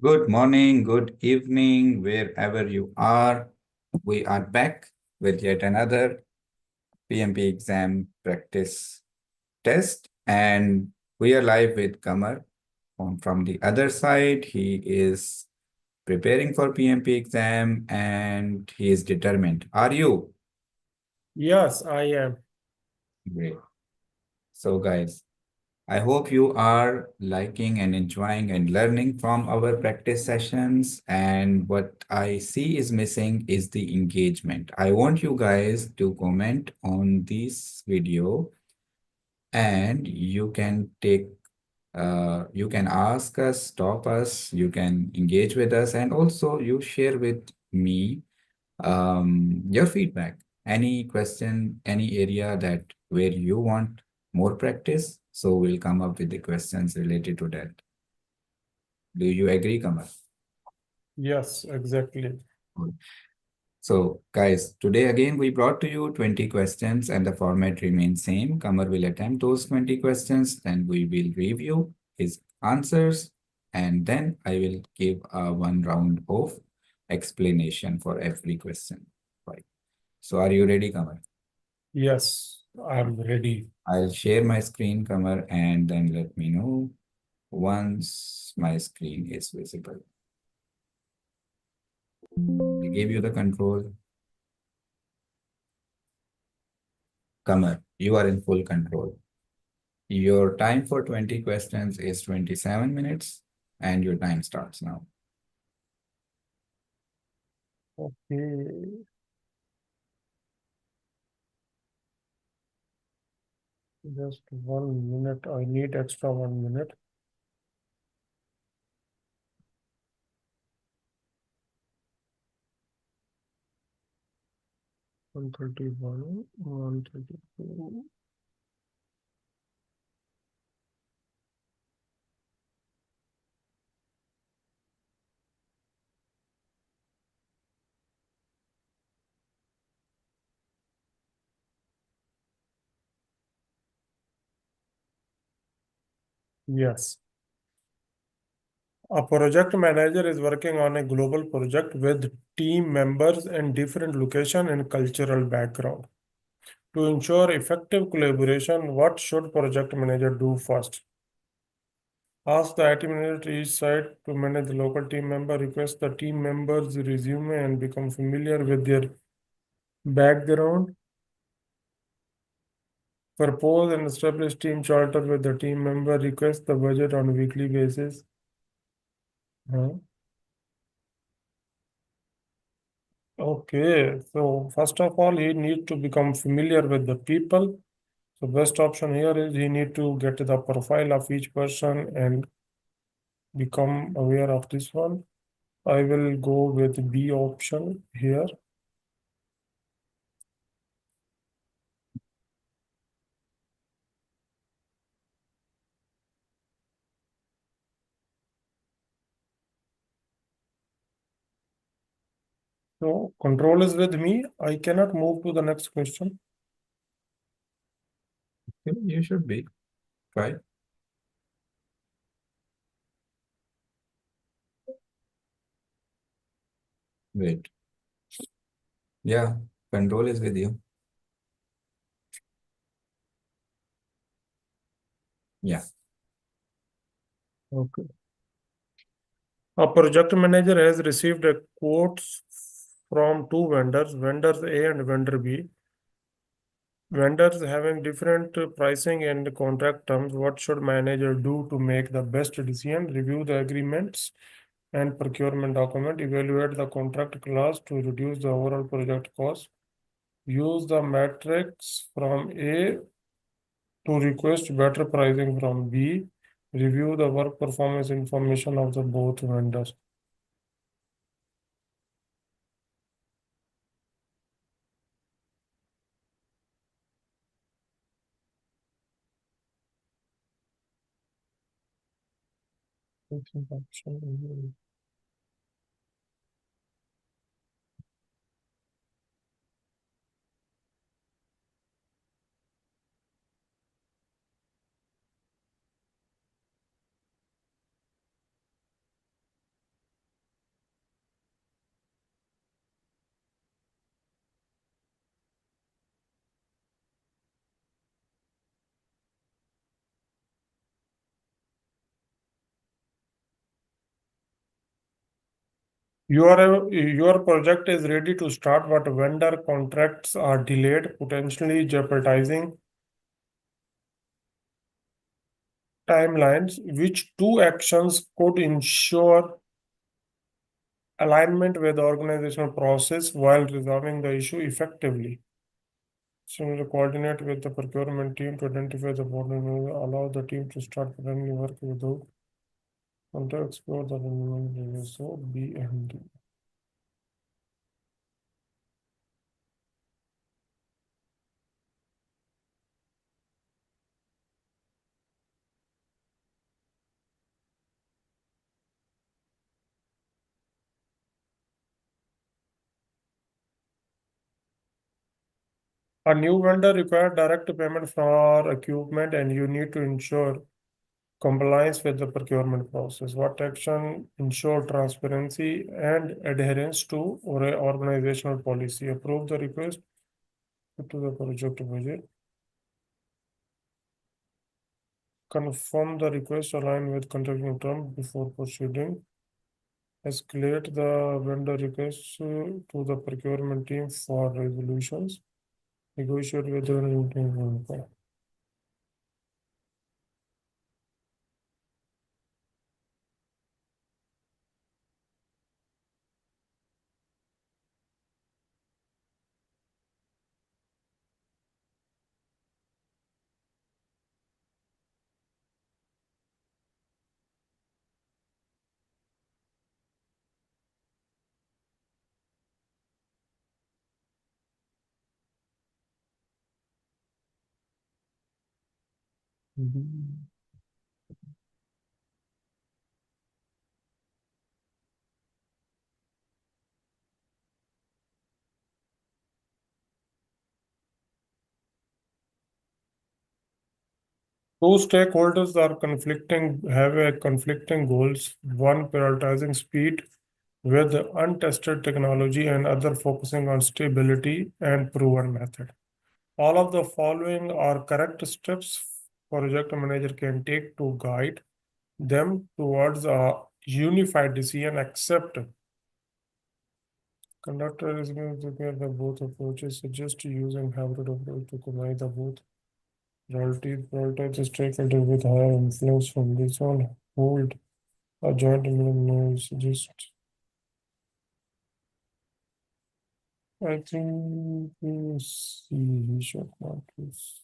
Good morning, good evening, wherever you are. We are back with yet another PMP exam practice test, and we are live with Kamar from the other side. He is preparing for PMP exam and he is determined. Are you? Yes, I am. Great. So, guys, I hope you are liking and enjoying and learning from our practice sessions. And what I see is missing is the engagement. I want you guys to comment on this video and you can ask us, stop us, you can engage with us, and also you share with me your feedback, any question, any area that where you want more practice. So we'll come up with the questions related to that. Do you agree, Kamal? Yes, exactly. Good. So guys, today again we brought to you 20 questions and the format remains same. Kamar will attempt those 20 questions, then we will review his answers, and then I will give one round of explanation for every question. Right. So are you ready, Kamar? Yes, I'm ready. I'll share my screen, Kamar, and then let me know once my screen is visible. I gave you the control. Kamar, you are in full control. Your time for 20 questions is 27 minutes, and your time starts now. Okay, just 1 minute. I need extra 1 minute. One 31, 132. Yes. A project manager is working on a global project with team members in different location and cultural background. To ensure effective collaboration, what should project manager do first? Ask the IT manager to each site to manage the local team member, request the team member's resume and become familiar with their background. Propose and establish team charter with the team member, request the budget on a weekly basis. Huh? Okay, so first of all, he need to become familiar with the people. So best option here is he need to get the profile of each person and become aware of this one. I will go with B option here. So control is with me. I cannot move to the next question. You should be. Try. Wait. Yeah, control is with you. Yeah. Okay. A project manager has received a quotes from two vendors, vendors A and vendor B. Vendors having different pricing and contract terms. What should manager do to make the best decision? Review the agreements and procurement document. Evaluate the contract clause to reduce the overall project cost. Use the matrix from A to request better pricing from B. Review the work performance information of the both vendors. Your project is ready to start, but vendor contracts are delayed, potentially jeopardizing timelines. Which two actions could ensure alignment with the organizational process while resolving the issue effectively? Similarly, coordinate with the procurement team to identify the bottleneck, allow the team to start planning work without and to explore the remaining so B and D. A new vendor requires direct payment for equipment, and you need to ensure compliance with the procurement process. What action ensure transparency and adherence to organizational policy? Approve the request to the project budget. Confirm the request align with contracting terms before proceeding. Escalate the vendor requests to the procurement team for resolutions. Negotiate with the two stakeholders are conflicting, have a conflicting goals. One prioritizing speed with untested technology and other focusing on stability and proven method. All of the following are correct steps project manager can take to guide them towards a unified decision. Accept conductor is going to compare the both approaches. Suggest using hybrid approach to combine the both. Prioritize the stakeholder with higher influence from this one. Hold a joint noise. Just I think see he should not use.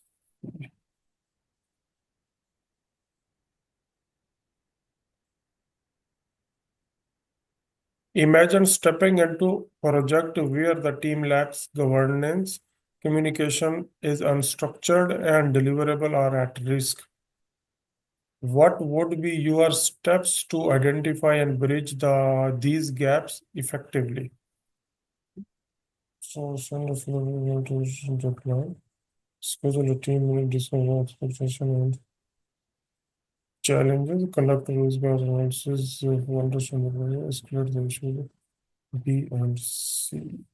Imagine stepping into a project where the team lacks governance, communication is unstructured, and deliverable are at risk. What would be your steps to identify and bridge these gaps effectively? So send a flow to deploy. Schedule a team meeting, discuss expectation and challenges, conduct a risk analysis, understand the value, escalate the issue B and C.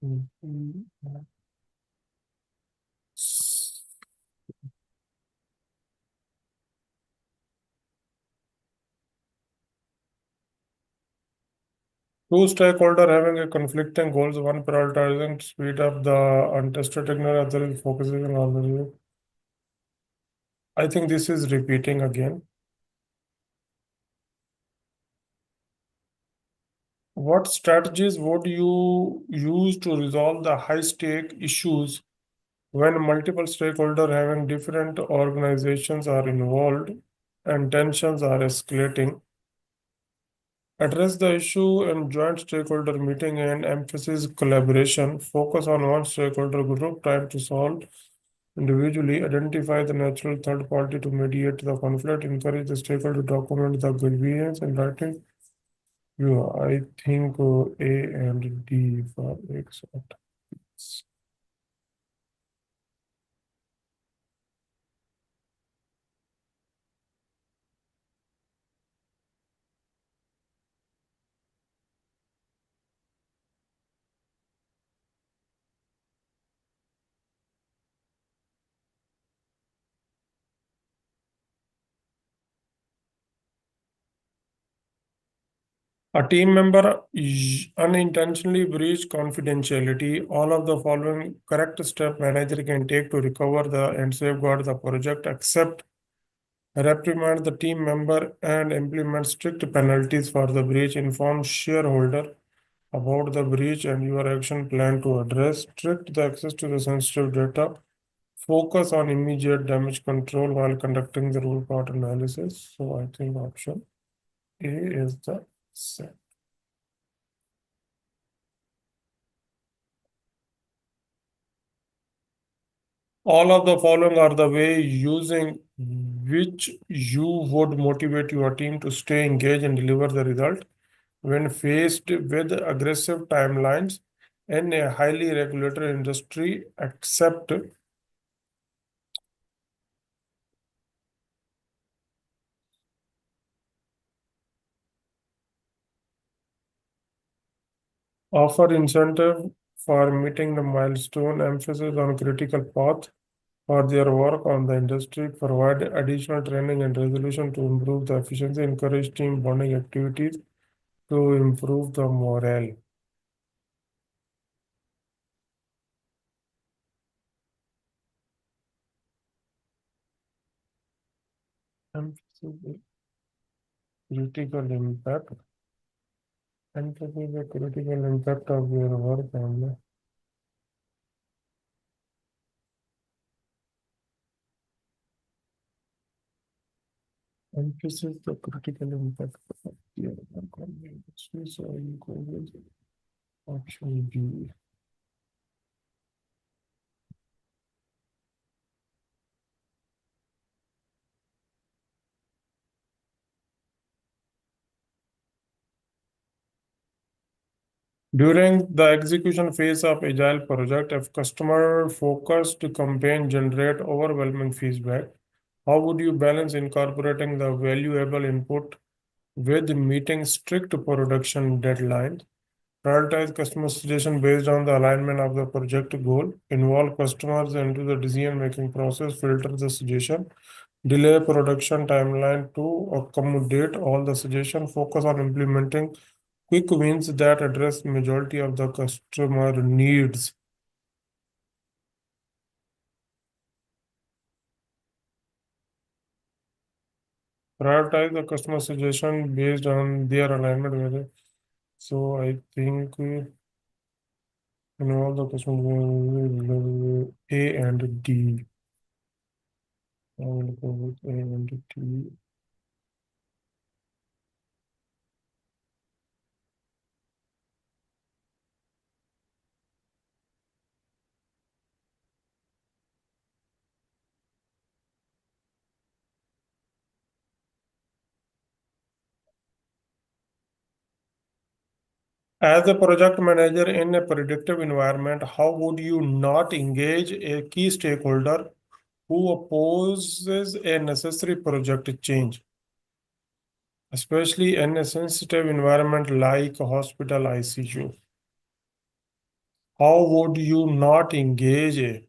Mhm. Two stakeholder having a conflicting goals, one prioritizing speed up the untested technology, other is focusing on the. I think this is repeating again. What strategies would you use to resolve the high stake issues when multiple stakeholders having different organizations are involved and tensions are escalating? Address the issue in joint stakeholder meeting and emphasize collaboration. Focus on one stakeholder group, time to solve individually, identify the natural third party to mediate the conflict, encourage the stakeholder to document the grievance in writing. Yeah, I think A and D for exact. A team member unintentionally breached confidentiality. All of the following correct step manager can take to recover and safeguard the project, accept, reprimand the team member, and implement strict penalties for the breach. Inform shareholder about the breach and your action plan to address. Strict the access to the sensitive data. Focus on immediate damage control while conducting the root cause analysis. So I think option A is the set. All of the following are the way using which you would motivate your team to stay engaged and deliver the result when faced with aggressive timelines in a highly regulated industry. Accept, offer incentive for meeting the milestone, emphasis on critical path for their work on the industry, provide additional training and resolution to improve the efficiency, encourage team bonding activities to improve the morale. Emphasis critical impact. Emphasis the critical impact of your work on the emphasis the critical impact of your work on the industry. So you go with option B. During the execution phase of agile project, if customer focused campaign generate overwhelming feedback, how would you balance incorporating the valuable input with meeting strict production deadlines? Prioritize customer suggestion based on the alignment of the project goal. Involve customers into the decision-making process. Filter the suggestion. Delay production timeline to accommodate all the suggestion. Focus on implementing quick wins that address majority of the customer needs. Prioritize the customer suggestion based on their alignment with it. So I think involve the customer A and D. I will go with A and D. As a project manager in a predictive environment, how would you not engage a key stakeholder who opposes a necessary project change, especially in a sensitive environment like a hospital ICU? How would you not engage a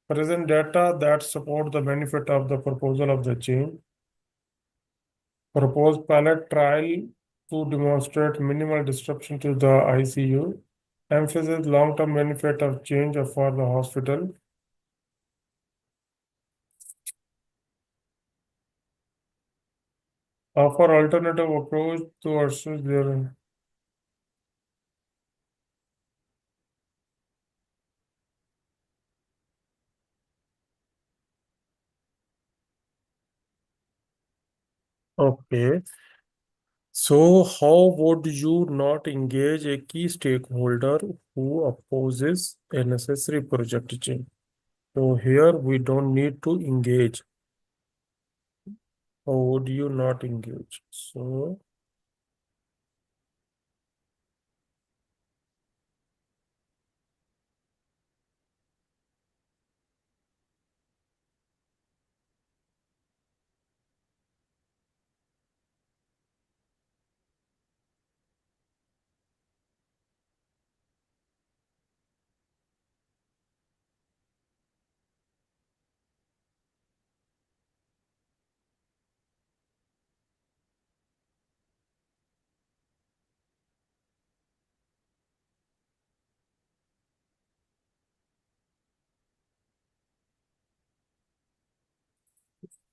present data that support the benefit of the proposal of the change? Propose pilot trial to demonstrate minimal disruption to the ICU. Emphasize long-term benefit of change for the hospital. Offer alternative approach to assess their. Okay. So how would you not engage a key stakeholder who opposes a necessary project change? So here we don't need to engage. How would you not engage? So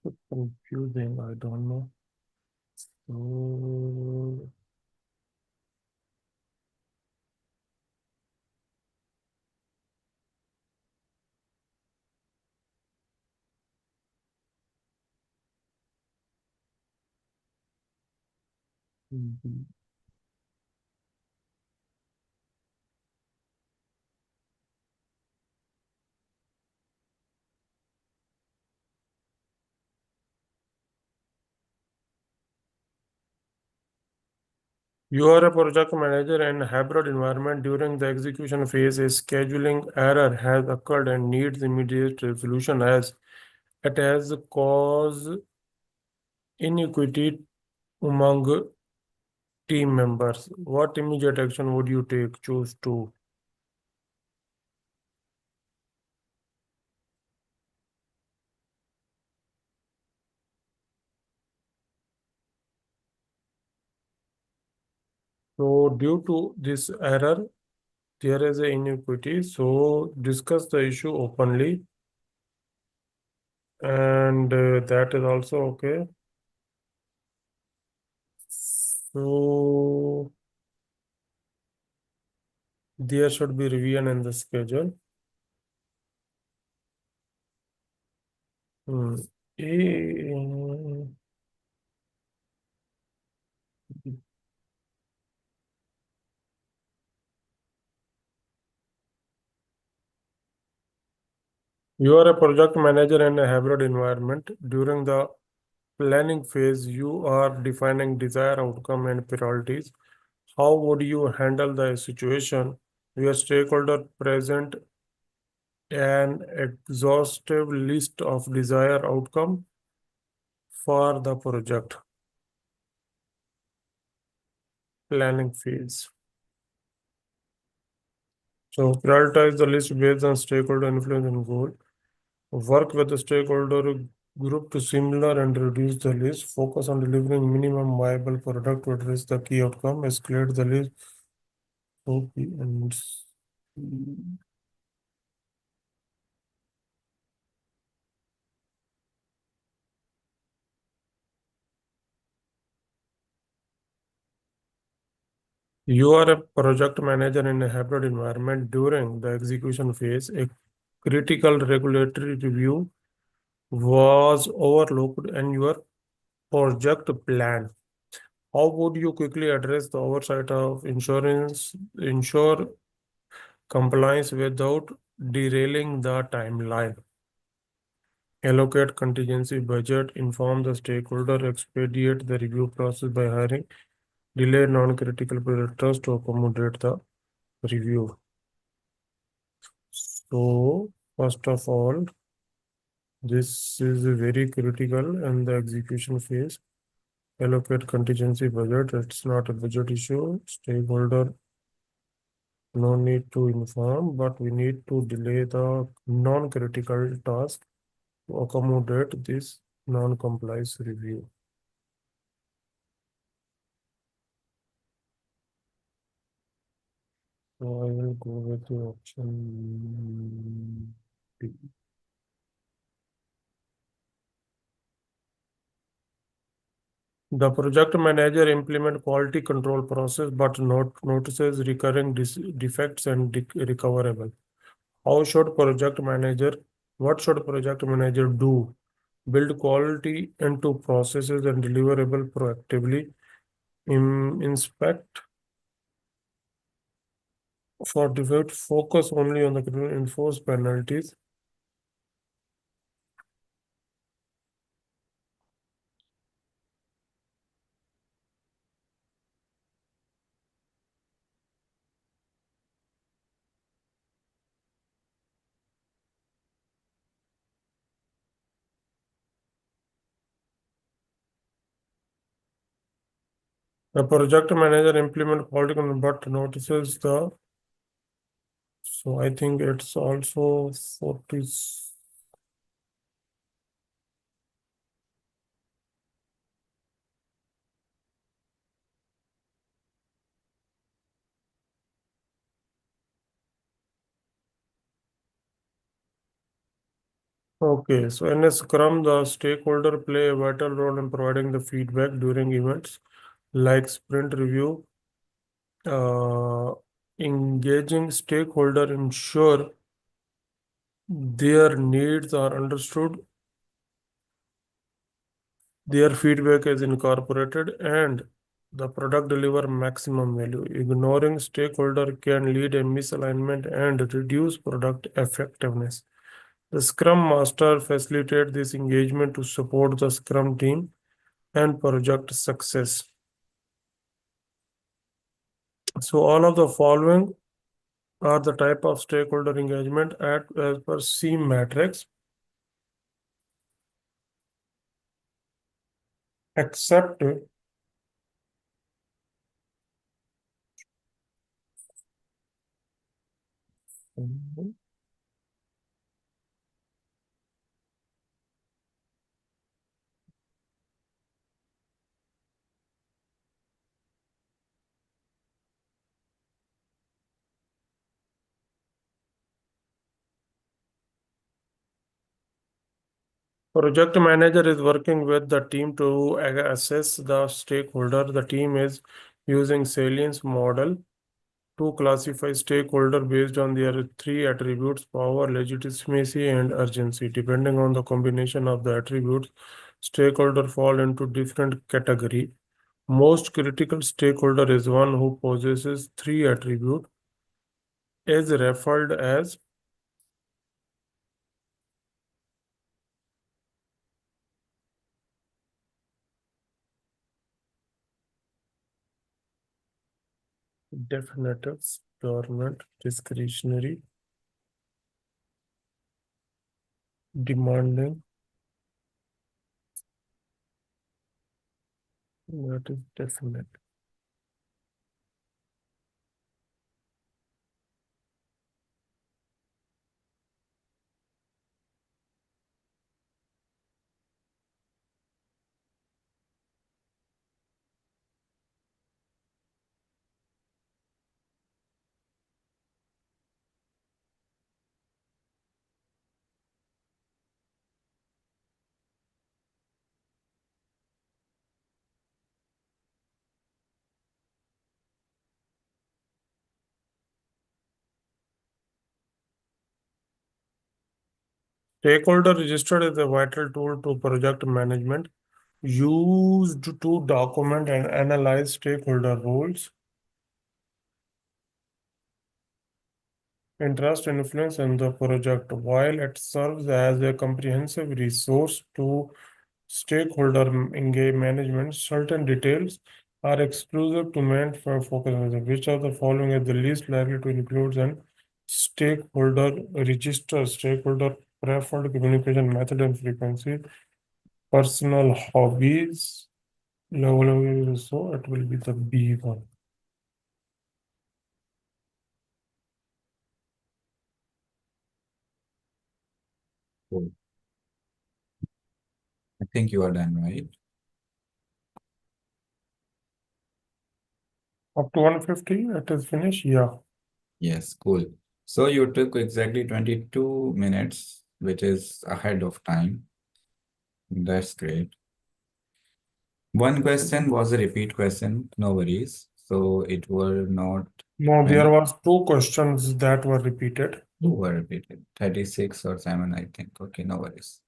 So confusing, I don't know. So, mhm. You are a project manager in a hybrid environment. During the execution phase, a scheduling error has occurred and needs immediate resolution as it has caused inequity among team members. What immediate action would you take? Choose two. So, due to this error, there is an inequity. So, discuss the issue openly, and that is also okay. So, there should be revision in the schedule. Hmm. Eh, You are a project manager in a hybrid environment. During the planning phase, you are defining desired outcome and priorities. How would you handle the situation where stakeholder present an exhaustive list of desired outcome for the project planning phase? So prioritize the list based on stakeholder influence and goal. Work with the stakeholder group to similar and reduce the list. Focus on delivering minimum viable product to address the key outcome. Escalate the list. Okay, and you are a project manager in a hybrid environment. During the execution phase, a critical regulatory review was overlooked in your project plan. How would you quickly address the oversight of ensure compliance without derailing the timeline? Allocate contingency budget, inform the stakeholder, expedite the review process by hiring delayed non-critical projectors to accommodate the review. So, first of all, this is very critical in the execution phase. Allocate contingency budget. It's not a budget issue. Stakeholder, no need to inform, but we need to delay the non-critical task to accommodate this non-compliance review. So I will go with the option B. The project manager implement quality control process but notices recurring defects and recoverable. How should project manager, what should project manager do? Build quality into processes and deliverable proactively. Inspect for defect, focus only on the enforce penalties. The project manager implement quality control but notices the, so I think it's also 40. Okay, so in a Scrum, the stakeholder play a vital role in providing the feedback during events like sprint review. Engaging stakeholder ensure their needs are understood, their feedback is incorporated, and the product deliver maximum value. Ignoring stakeholder can lead a misalignment and reduce product effectiveness. The Scrum Master facilitates this engagement to support the Scrum team and project success. So all of the following are the type of stakeholder engagement as per C matrix, except project manager is working with the team to assess the stakeholder. The team is using salience model to classify stakeholder based on their three attributes: power, legitimacy, and urgency. Depending on the combination of the attributes, stakeholder fall into different category. Most critical stakeholder is one who possesses three attributes, is referred as definitive, dormant, discretionary, demanding. That is definite. Stakeholder register is a vital tool to project management used to document and analyze stakeholder roles, interest, influence in the project. While it serves as a comprehensive resource to stakeholder engage management, certain details are exclusive to main focus. Which of the following is the least likely to include an stakeholder register? Stakeholder preferred communication method and frequency, personal hobbies, level, so it will be the B one. Cool. I think you are done, right? Up to 150, it is finished. Yeah. Yes, cool. So you took exactly 22 minutes, which is ahead of time. That's great. One question was a repeat question, no worries. So it were not No, there many was two questions that were repeated. who were repeated. 36 or 7, I think. Okay, no worries.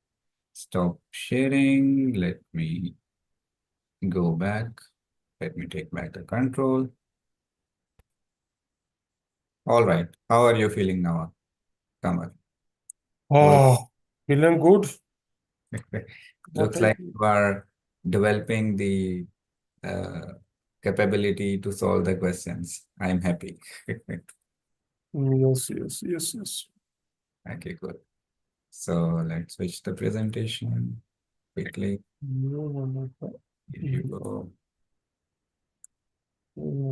Stop sharing. Let me go back. Let me take back the control. All right. How are you feeling now, Kamal? Was Oh, feeling good. What looks is like you are developing the uh, capability to solve the questions. I'm happy. Yes, yes, yes, yes. Okay, good. So let's switch the presentation quickly. Here you go.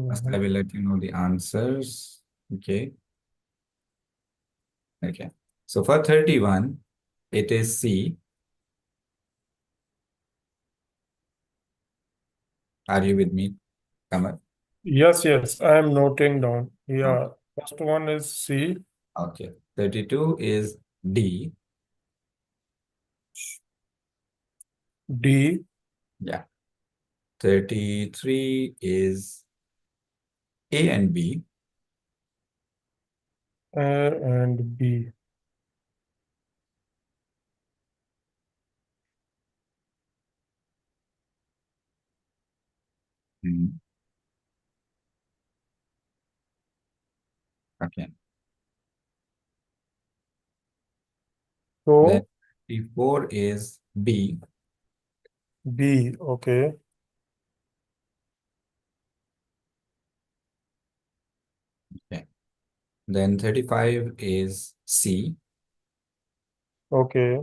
First, I will let you know the answers. Okay. Okay. So for 31, it is C. Are you with me, Kamal? Yes, yes, I am noting down. Okay. Yeah, first 1 is C. Okay. 32 is D. D. Yeah. 33 is A and B. A and B. Mhm. Okay. Then So 34 is B. B. Okay. Okay. Then 35 is C. Okay.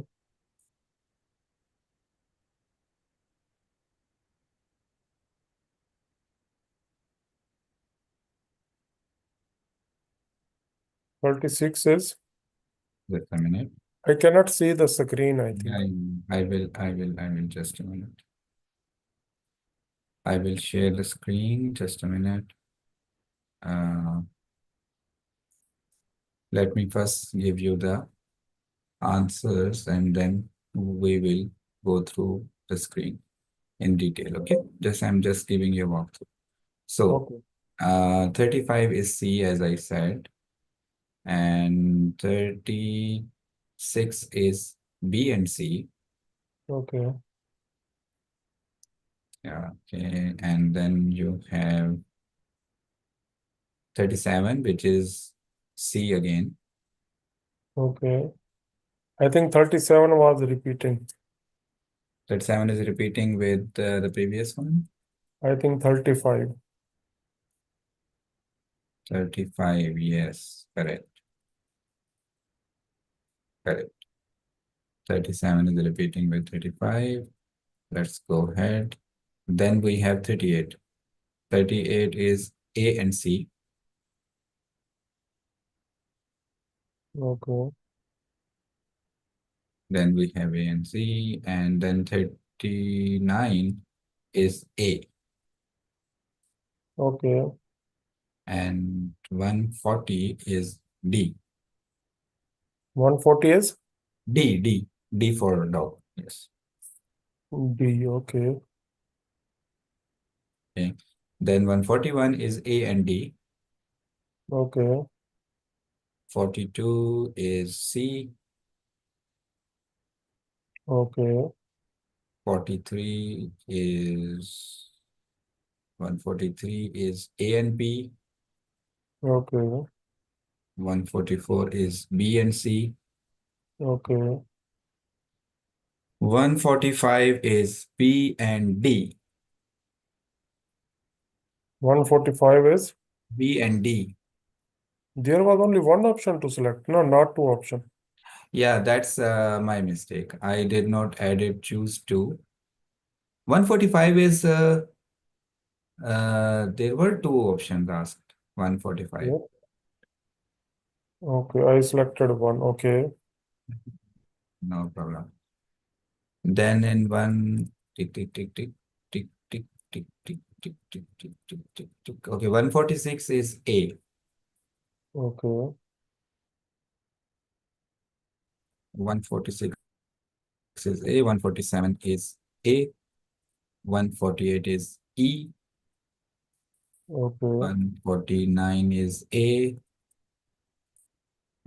36 is. Just a minute. I cannot see the screen, I think. I will just a minute. I will share the screen. Just a minute. Uh, Let me first give you the answers and then we will go through the screen in detail. Okay. I'm just giving you a walkthrough. So Okay. 35 is C, as I said, and 36 is B and C. Okay. Yeah, okay. And then you have 37, which is C again. Okay. I think 37 was repeating. 37 is repeating with the previous one. I think 35. 35, yes, correct, correct. 37 is repeating with 35. Let's go ahead. Then we have 38. 38 is A and C. Okay. Then we have A and C, and then 39 is A, Okay. and 140 is D. 140 is D for dog. Yes. D. Okay. Okay. Then 141 is A and D. Okay. 42 is C. Okay. 43 is 143 is A and B. Okay. 144 is B and C. Okay. 145 is B and D. 145 is. B and D. There was only one option to select. No, not two options. Yeah, that's my mistake. I did not add it, choose to. 145 is, there were two options asked. 145. Yeah. Okay. I selected one. Okay. No problem. Then in one, tick, tick, tick, tick, tick, tick, tick, tick, tick, tick, tick, tick, tick, tick. Okay, 146 is A. Okay. 146 is A. 147 is A. 148 is E. Okay. 149 is A.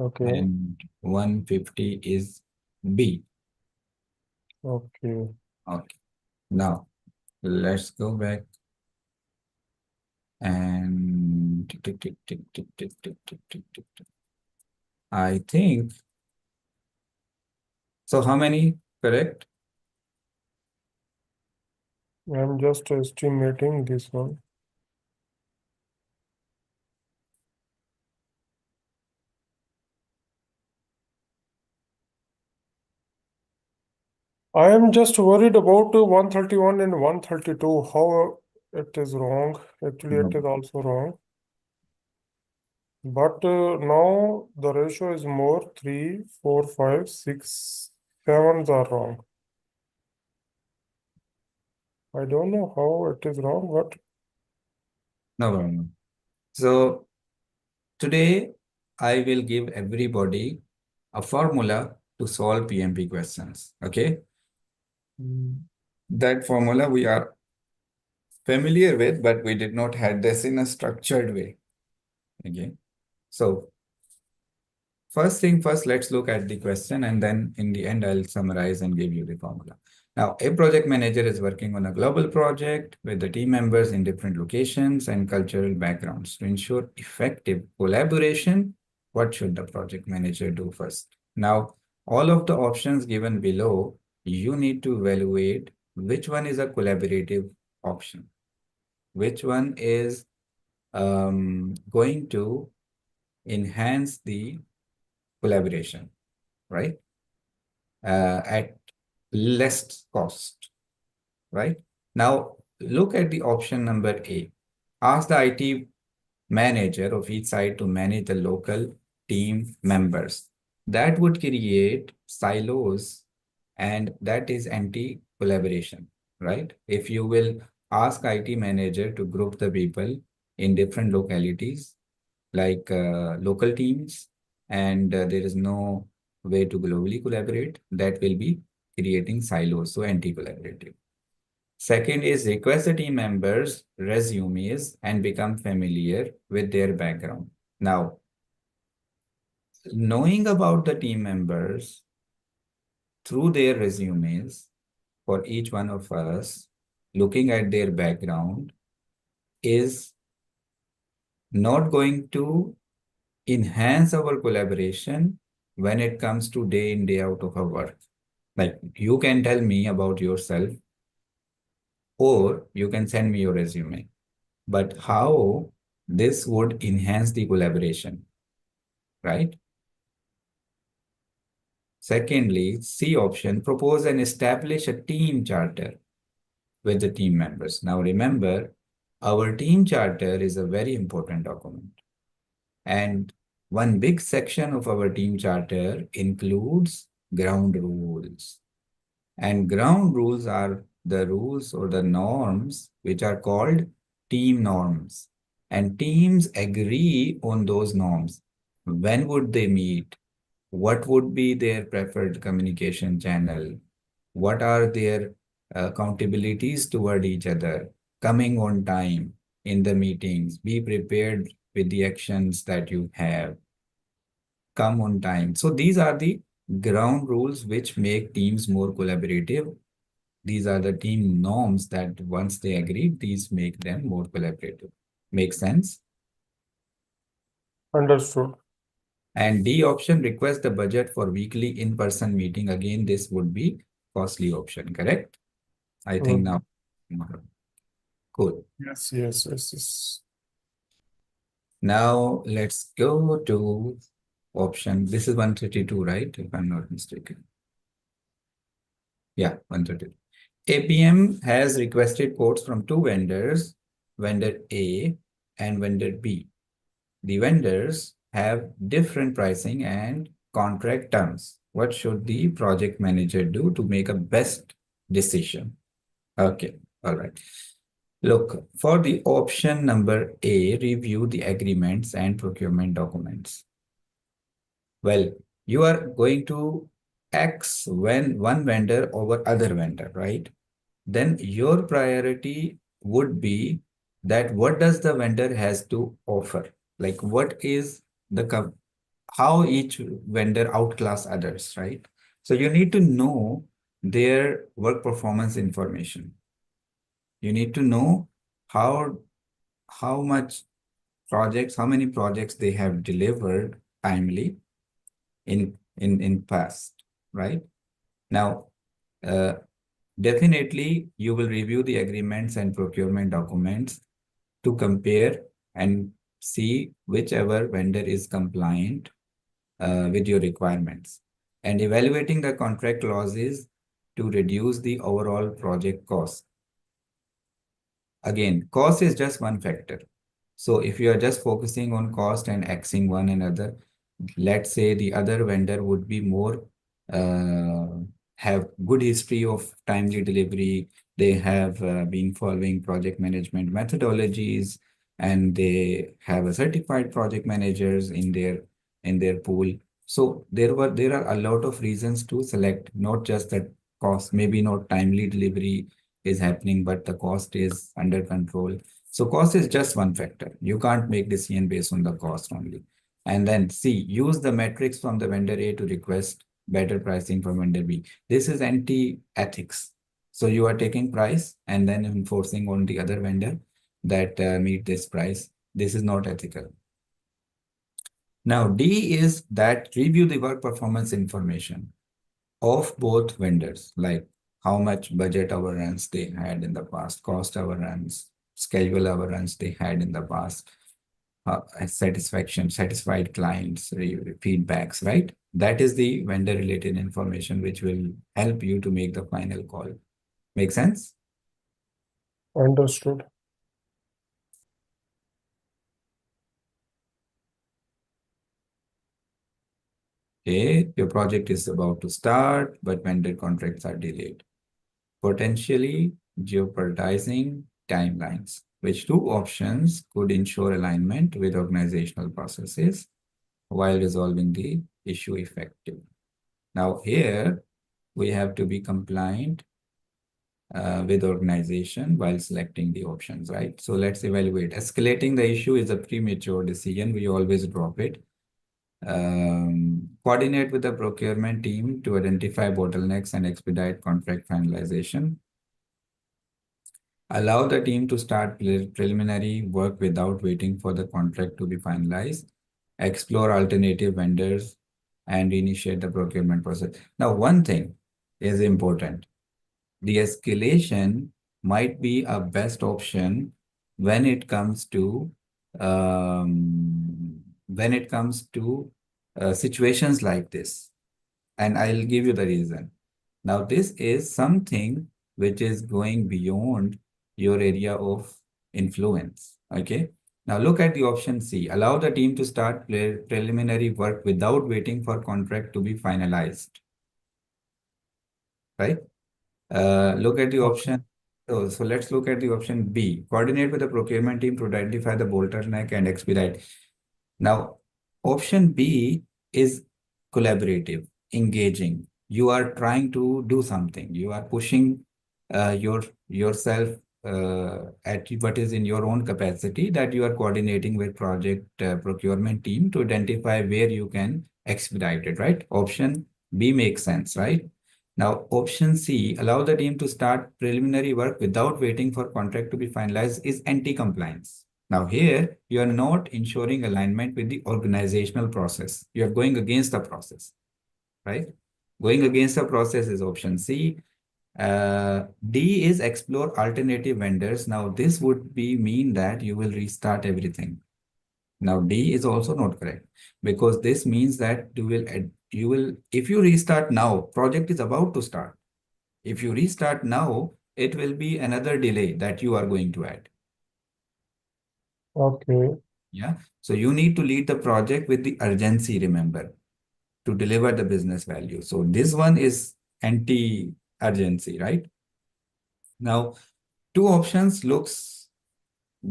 Okay. And 150 is B. Okay. Okay. Now let's go back and tick, tick, tick, tick, tick, tick, tick, tick, tick, tick, tick. I think so. How many correct? I'm just estimating this one. I am just worried about 131 and 132, how it is wrong. Actually, it No, is also wrong. But now the ratio is more 3, 4, 5, 6, 7s are wrong. I don't know how it is wrong, but no problem. So today I will give everybody a formula to solve PMP questions. Okay. mm, That formula we are familiar with, but we did not have this in a structured way. Again, so first thing first, let's look at the question, and then in the end, I'll summarize and give you the formula. Now, a project manager is working on a global project with the team members in different locations and cultural backgrounds. To ensure effective collaboration, what should the project manager do first? Now, all of the options given below, you need to evaluate which one is a collaborative option, which one is going to enhance the collaboration, right? At less cost, right? Now, look at the option number A. Ask the IT manager of each site to manage the local team members. That would create silos, and that is anti-collaboration, right? If you will ask IT manager to group the people in different localities, like local teams, and there is no way to globally collaborate, that will be creating silos, so anti-collaborative. Second is request the team members' resumes and become familiar with their background. Now, knowing about the team members through their resumes for each one of us, looking at their background is not going to enhance our collaboration when it comes to day in, day out of our work. Like you can tell me about yourself or you can send me your resume, but how this would enhance the collaboration, right? Secondly, C option, propose and establish a team charter with the team members. Now remember, our team charter is a very important document. And one big section of our team charter includes ground rules. And ground rules are the rules or the norms which are called team norms. And teams agree on those norms. When would they meet? What would be their preferred communication channel? What are their accountabilities toward each other? Coming on time in the meetings, be prepared with the actions that you have, come on time. So these are the ground rules which make teams more collaborative. These are the team norms that once they agree, these make them more collaborative. Make sense? Understood. And D option, request the budget for weekly in-person meeting. Again, this would be costly option, correct? I think now. Cool. Yes, yes, yes, yes. Now let's go to option. This is 132, right? If I'm not mistaken. Yeah, 132. APM has requested quotes from two vendors, vendor A and vendor B. The vendors have different pricing and contract terms. What should the project manager do to make a best decision? Okay, all right. Look, for the option number A, review the agreements and procurement documents. Well, you are going to X when one vendor over other vendor, right? Then your priority would be that what does the vendor has to offer? Like what is the how each vendor outclass others, right? So you need to know their work performance information. You need to know how much projects, how many projects they have delivered timely in past, right? Now, definitely you will review the agreements and procurement documents to compare and see whichever vendor is compliant with your requirements and evaluating the contract clauses to reduce the overall project cost. Again, cost is just one factor. So if you are just focusing on cost and axing one another, let's say the other vendor would be more uh, have good history of timely delivery. They have been following project management methodologies, and they have a certified project managers in their pool. So there are a lot of reasons to select, not just that cost, maybe not timely delivery, is happening, but the cost is under control. So cost is just one factor. You can't make decision based on the cost only. And then C, use the metrics from the vendor A to request better pricing from vendor B. This is anti-ethics. So you are taking price and then enforcing on the other vendor that meet this price. This is not ethical. Now, D is that review the work performance information of both vendors, like how much budget overruns they had in the past, cost overruns, schedule overruns they had in the past, satisfied clients, feedbacks, right? That is the vendor related information which will help you to make the final call. Make sense? Understood. Okay, your project is about to start, but vendor contracts are delayed, potentially jeopardizing timelines. Which two options could ensure alignment with organizational processes while resolving the issue effectively? Now, here we have to be compliant with organization while selecting the options, right? So let's evaluate. Escalating the issue is a premature decision. We always drop it. Coordinate with the procurement team to identify bottlenecks and expedite contract finalization. Allow the team to start preliminary work without waiting for the contract to be finalized. Explore alternative vendors and initiate the procurement process. Now, one thing is important. The escalation might be a best option when it comes to situations like this. And I'll give you the reason. Now, this is something which is going beyond your area of influence. Okay. Now, look at the option C. Allow the team to start preliminary work without waiting for contract to be finalized. Right? Look at the Okay. option. So let's look at the option B. Coordinate with the procurement team to identify the bottleneck and expedite. Now, option B is collaborative, engaging. You are trying to do something. You are pushing yourself at what is in your own capacity, that you are coordinating with project procurement team to identify where you can expedite it, right? Option B makes sense, right? Now, option C, allow the team to start preliminary work without waiting for contract to be finalized, is anti-compliance. Now here, you are not ensuring alignment with the organizational process. You are going against the process, right? Going against the process is option C. D is explore alternative vendors. Now this would be mean that you will restart everything. Now D is also not correct, because this means that if you restart now, project is about to start. If you restart now, it will be another delay that you are going to add. Okay. Yeah. So you need to lead the project with the urgency, remember, to deliver the business value. So this one is anti-urgency, right? Now, two options looks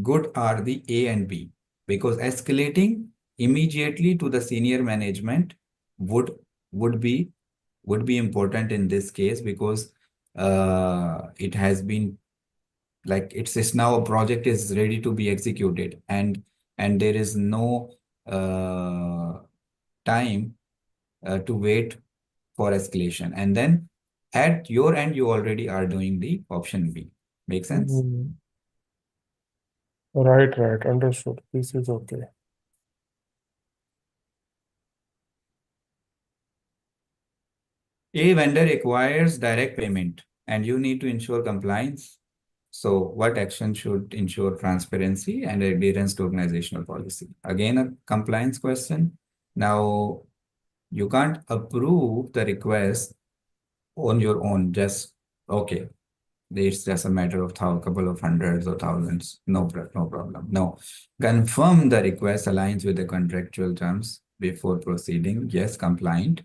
good are the A and B, because escalating immediately to the senior management would would be important in this case, because it has been like it's now a project is ready to be executed, and there is no time to wait for escalation. And then at your end, you already are doing the option B. Make sense? Mm, right, right. Understood. This is okay. A vendor requires direct payment and you need to ensure compliance. So what action should ensure transparency and adherence to organizational policy? Again, a compliance question. Now, you can't approve the request on your own. Just, okay, it's just a matter of couple of hundreds or thousands. No problem. No. Confirm the request aligns with the contractual terms before proceeding. Yes, compliant.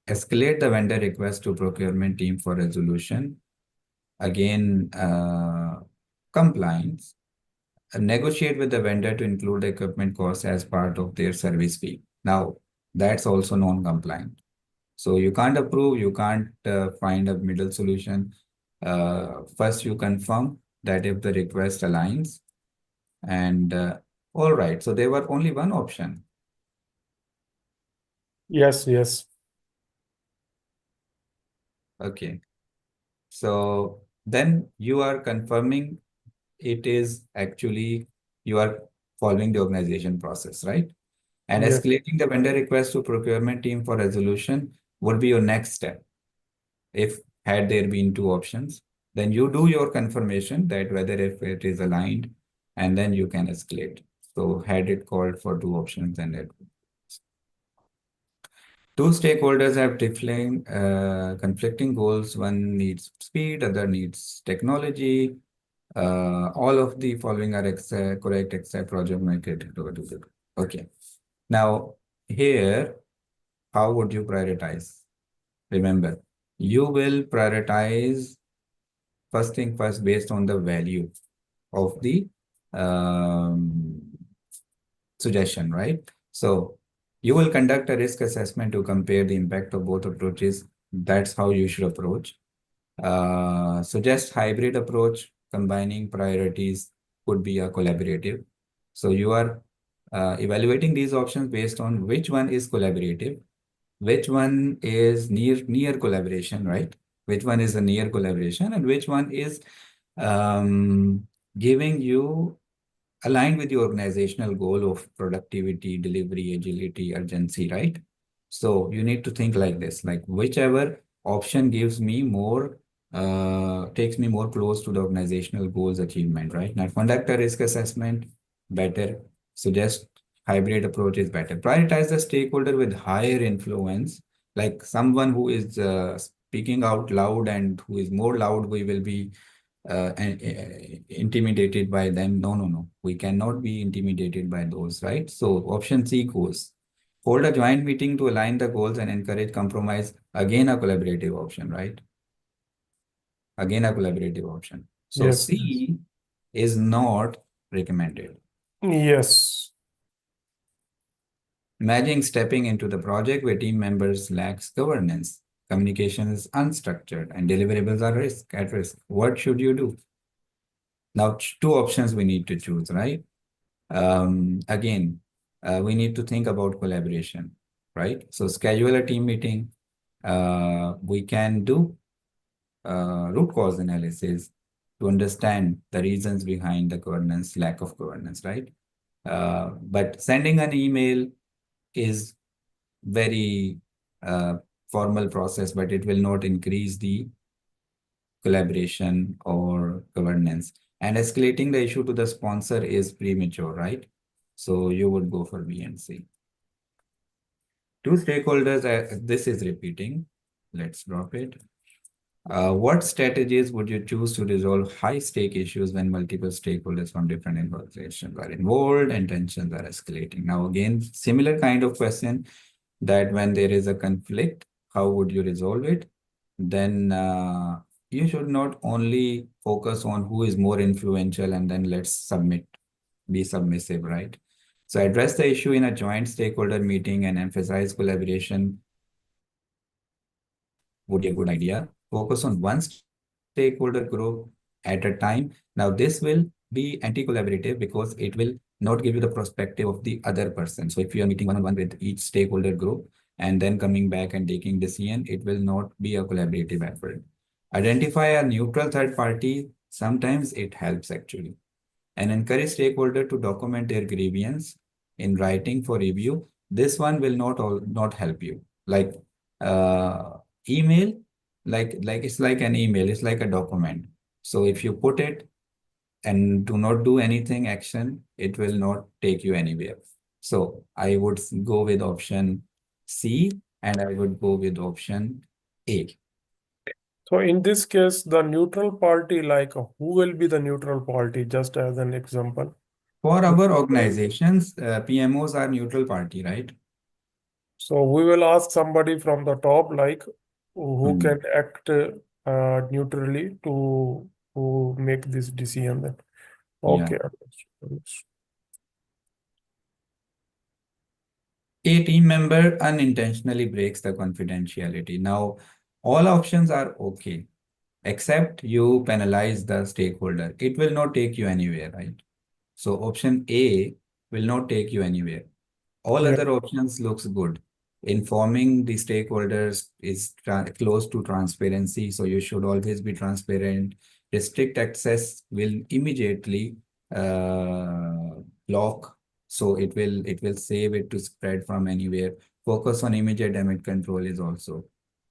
Escalate the vendor request to procurement team for resolution. Again, compliance. Negotiate with the vendor to include the equipment cost as part of their service fee. Now, that's also non-compliant. So you can't approve, you can't find a middle solution. First, you confirm that if the request aligns, and all right, so there were only one option. Yes, yes. Okay, so then you are confirming it is actually you are following the organization process, right? And Yes. escalating the vendor request to procurement team for resolution would be your next step. If had there been two options, then you do your confirmation that whether if it is aligned, and then you can escalate. So had it called for two options, then it two stakeholders have different conflicting goals. One needs speed, other needs technology. All of the following are correct except project might get it over to the. Okay. Now here, how would you prioritize? Remember, you will prioritize first thing first based on the value of the um, suggestion, right? So you will conduct a risk assessment to compare the impact of both approaches. That's how you should approach. Suggest hybrid approach, combining priorities could be a collaborative. So you are evaluating these options based on which one is collaborative, which one is near collaboration, right? Which one is a near collaboration, and which one is giving you aligned with your organizational goal of productivity, delivery, agility, urgency, right? So you need to think like this, like whichever option gives me more, takes me more close to the organizational goals achievement, right? Now, conduct a risk assessment, better. Suggest hybrid approach is better. Prioritize the stakeholder with higher influence, like someone who is speaking out loud and who is more loud, we will be intimidated by them. No, no, no. We cannot be intimidated by those, right? So option C goes. Hold a joint meeting to align the goals and encourage compromise. Again, a collaborative option, right? Again, a collaborative option. So Yes, yes. C is not recommended. Yes. Imagine stepping into the project where team members lacks governance, communication is unstructured, and deliverables are at risk. What should you do? Now, two options we need to choose, right? Again, we need to think about collaboration, right? So schedule a team meeting. We can do root cause analysis to understand the reasons behind the governance, lack of governance, right? But sending an email is very uh, formal process, but it will not increase the collaboration or governance. And escalating the issue to the sponsor is premature, right? So you would go for B and C. Two stakeholders, this is repeating. Let's drop it. What strategies would you choose to resolve high-stake issues when multiple stakeholders from different organizations are involved and tensions are escalating? Now, again, similar kind of question that when there is a conflict, how would you resolve it? Then you should not only focus on who is more influential and then let's submit, be submissive, right? So address the issue in a joint stakeholder meeting and emphasize collaboration would be a good idea. Focus on one stakeholder group at a time. Now, this will be anti-collaborative because it will not give you the perspective of the other person. So if you are meeting one-on-one with each stakeholder group and then coming back and taking decision, it will not be a collaborative effort. Identify a neutral third party. Sometimes it helps actually. And encourage stakeholder to document their grievance in writing for review. This one will not help you. Like email, like it's like an email, it's like a document. So if you put it and do not do anything action, it will not take you anywhere. So I would go with option C and I would go with option A. So in this case, the neutral party, like who will be the neutral party, just as an example? For our organizations, PMOs are neutral party, right? So we will ask somebody from the top, like who Hmm. can act neutrally to make this decision then. Yeah. Okay, understood. A team member unintentionally breaks the confidentiality. Now, all options are okay. except you penalize the stakeholder. It will not take you anywhere, right? So option A will not take you anywhere. All Yeah. other options looks good. Informing the stakeholders is close to transparency, so you should always be transparent. Restrict access will immediately block, so it will save it to spread from anywhere. Focus on immediate damage control is also.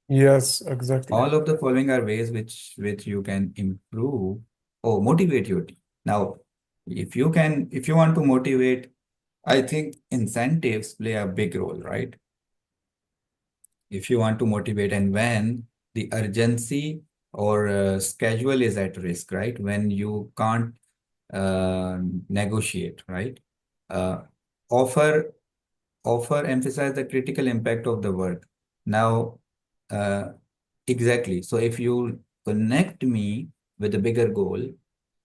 Yes, exactly. All of the following are ways which you can improve or motivate your team. Now, if you want to motivate, I think incentives play a big role, right? If you want to motivate, and when the urgency or schedule is at risk, right? When you can't uh, negotiate, right? Uh, offer emphasize the critical impact of the work. Now, uh, exactly. So if you connect me with a bigger goal,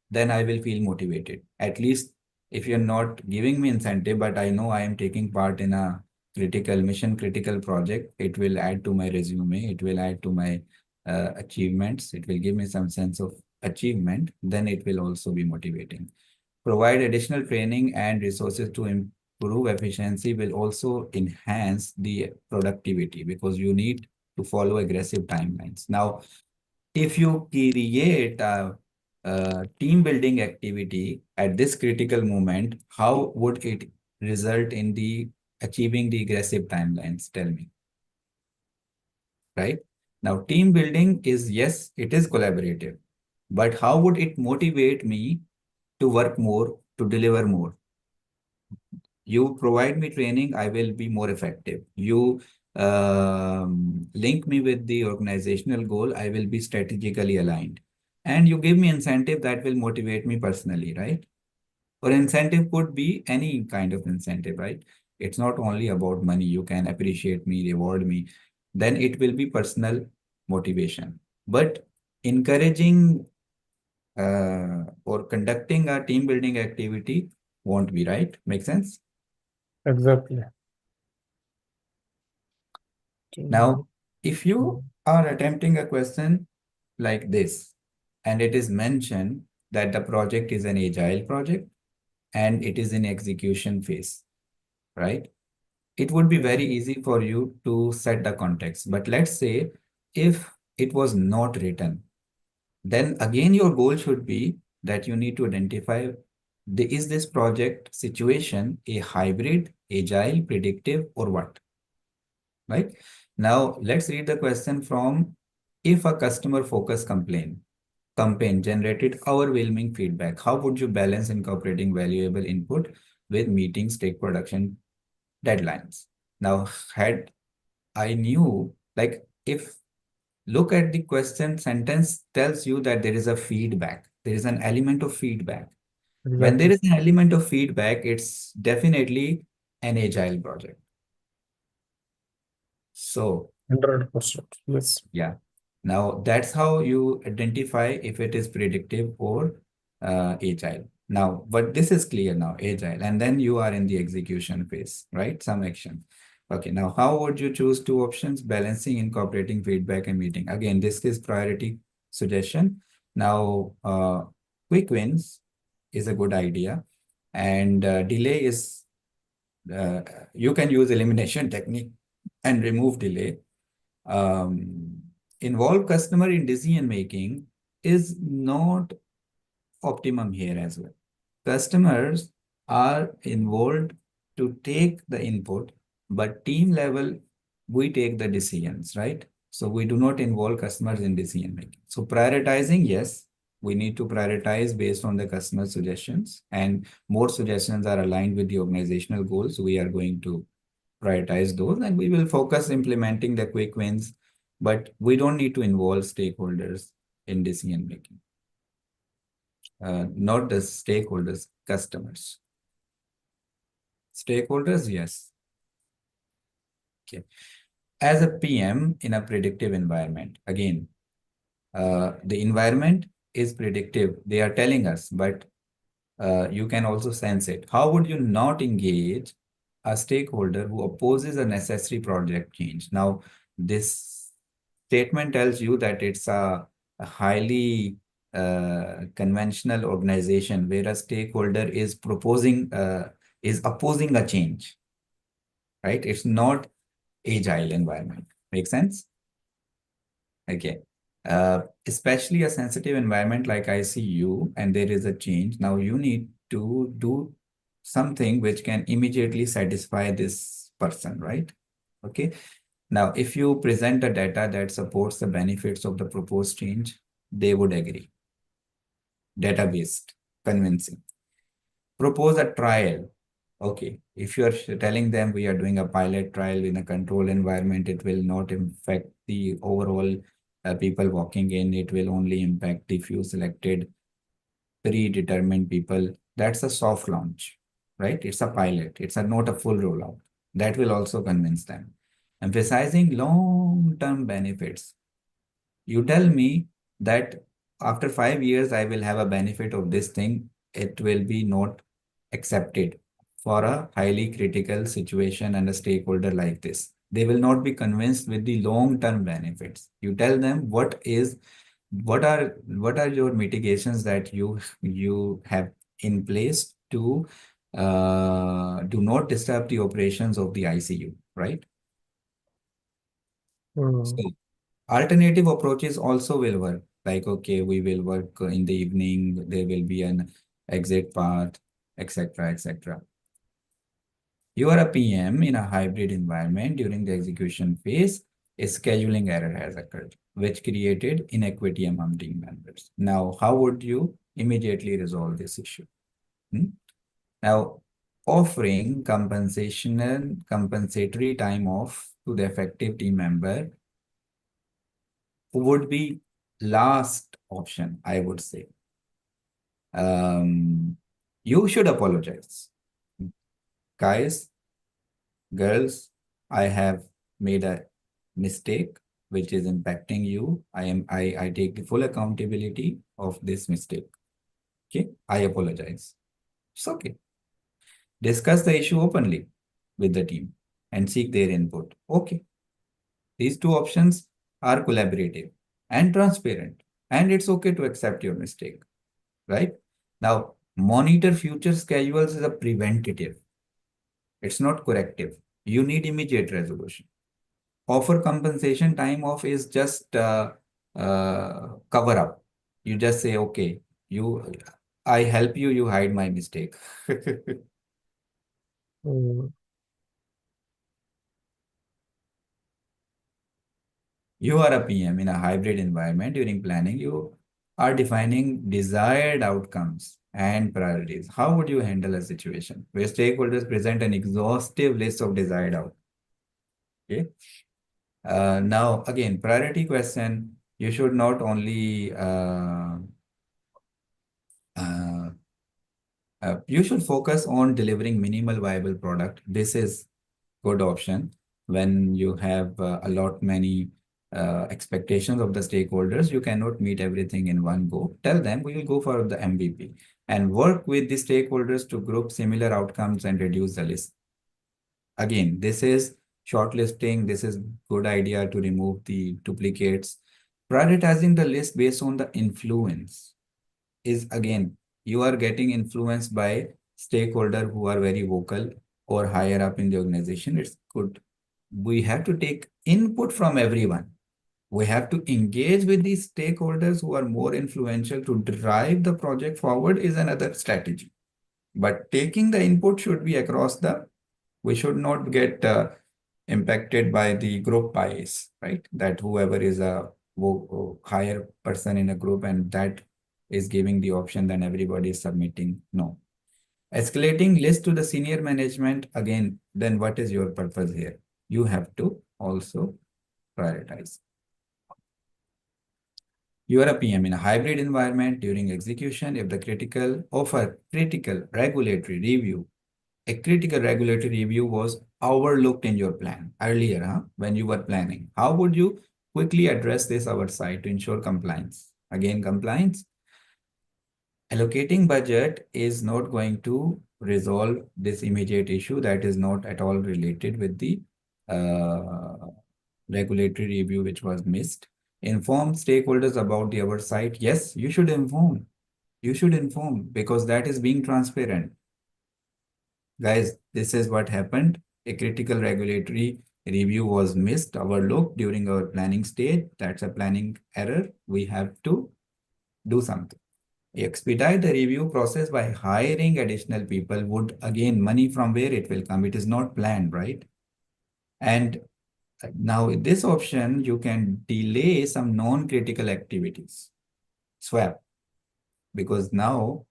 then I will feel motivated. At least if you're not giving me incentive, but I know I am taking part in a mission critical project, it will add to my resume, it will add to my achievements, it will give me some sense of achievement, then it will also be motivating. Provide additional training and resources to improve efficiency will also enhance the productivity because you need to follow aggressive timelines. Now, if you create a team building activity at this critical moment, how would it result in the achieving the aggressive timelines? Tell me, right? Now, team building is, yes, it is collaborative, but how would it motivate me to work more, to deliver more? You provide me training, I will be more effective. You link me with the organizational goal, I will be strategically aligned. And you give me incentive that will motivate me personally, right? Or incentive could be any kind of incentive, right? It's not only about money. You can appreciate me, reward me. Then it will be personal motivation. But encouraging or conducting a team building activity won't be, right? Make sense? Exactly. Now, if you are attempting a question like this, and it is mentioned that the project is an agile project and it is in execution phase, right? It would be very easy for you to set the context. But let's say if it was not written, then again your goal should be that you need to identify is this project situation a hybrid, agile, predictive, or what? Right? Now, let's read the question from if a customer focus campaign generated overwhelming feedback, how would you balance incorporating valuable input with meeting state production deadlines? Now, had I knew, like, if look at the question sentence tells you that there is a feedback, there is an element of feedback. When there Exactly. is an element of feedback, it's definitely an agile project. So, 100%. Yes. yeah. Now that's how you identify if it is predictive or agile. Now, but this is clear now, agile, and then you are in the execution phase, right? Some action. Okay, now how would you choose two options? Balancing, incorporating feedback and meeting. Again, this is priority suggestion. Now, quick wins is a good idea, and delay is uh, you can use elimination technique and remove delay. um, Involve customer in decision making is not optimum here as well. Customers are involved to take the input, but team level, we take the decisions, right? So we do not involve customers in decision making. So prioritizing, yes, we need to prioritize based on the customer suggestions, and more suggestions are aligned with the organizational goals. We are going to prioritize those and we will focus implementing the quick wins, but we don't need to involve stakeholders in decision making. Not the stakeholders, customers. Stakeholders, yes. Okay. As a PM in a predictive environment, again, the environment is predictive. They are telling us, but you can also sense it. How would you not engage a stakeholder who opposes a necessary project change? Now, this statement tells you that it's a a highly conventional organization where a stakeholder is opposing a change, right? It's not agile environment. Make sense? Okay. Especially a sensitive environment like ICU, and there is a change. Now you need to do something which can immediately satisfy this person, right? Okay. Now, if you present the data that supports the benefits of the proposed change, they would agree. Data-based, convincing. Propose a trial. Okay, if you are telling them we are doing a pilot trial in a controlled environment, it will not affect the overall people walking in. It will only impact the few selected predetermined people. That's a soft launch, right? It's a pilot. It's not a full rollout. That will also convince them. Emphasizing long-term benefits. You tell me that after 5 years, I will have a benefit of this thing. It will be not accepted for a highly critical situation and a stakeholder like this. They will not be convinced with the long-term benefits. You tell them what are your mitigations that you have in place to do not disturb the operations of the ICU, right? Hmm. So alternative approaches also will work. Like, okay, we will work in the evening, there will be an exit path, etc., etc. You are a PM in a hybrid environment during the execution phase. A scheduling error has occurred, which created inequity among team members. Now, how would you immediately resolve this issue? Hmm? Now, offering compensation and compensatory time off to the effective team member would be last option, I would say. Um, you should apologize. Guys, girls, I have made a mistake which is impacting you. I take the full accountability of this mistake. Okay, I apologize. It's okay. Discuss the issue openly with the team and seek their input. Okay, these two options are collaborative and transparent, and it's okay to accept your mistake, right? Now, monitor future schedules is a preventative. It's not corrective. You need immediate resolution. Offer compensation time off is just cover up. You just say, okay, I help you, you hide my mistake. Hmm. You are a PM in a hybrid environment. During planning, you are defining desired outcomes and priorities. How would you handle a situation where stakeholders present an exhaustive list of desired outcomes? Okay. Now, again, priority question, you should not only uh, you should focus on delivering minimal viable product. This is good option when you have a lot many expectations of the stakeholders. You cannot meet everything in one go. Tell them we will go for the MVP and work with the stakeholders to group similar outcomes and reduce the list. Again, this is shortlisting. This is good idea to remove the duplicates. Prioritizing the list based on the influence is, again, you are getting influenced by stakeholder who are very vocal or higher up in the organization. It's good. We have to take input from everyone. We have to engage with these stakeholders who are more influential to drive the project forward is another strategy. But taking the input should be across the, we should not get impacted by the group bias, right? That whoever is a higher person in a group and that is giving the option, then everybody is submitting. No. Escalating list to the senior management, again, then what is your purpose here? You have to also prioritize. You are a PM in a hybrid environment during execution. If the critical regulatory review, a critical regulatory review was overlooked in your plan earlier, when you were planning, how would you quickly address this oversight to ensure compliance? Again, compliance. Allocating budget is not going to resolve this immediate issue that is not at all related with the uh, regulatory review which was missed. Inform stakeholders about the oversight. Yes, you should inform. You should inform because that is being transparent. Guys, this is what happened. A critical regulatory review was missed, overlooked during our planning stage. That's a planning error. We have to do something. Expedite the review process by hiring additional people would, again, money from where it will come. It is not planned, right? And now with this option, you can delay some non-critical activities. Swap, because now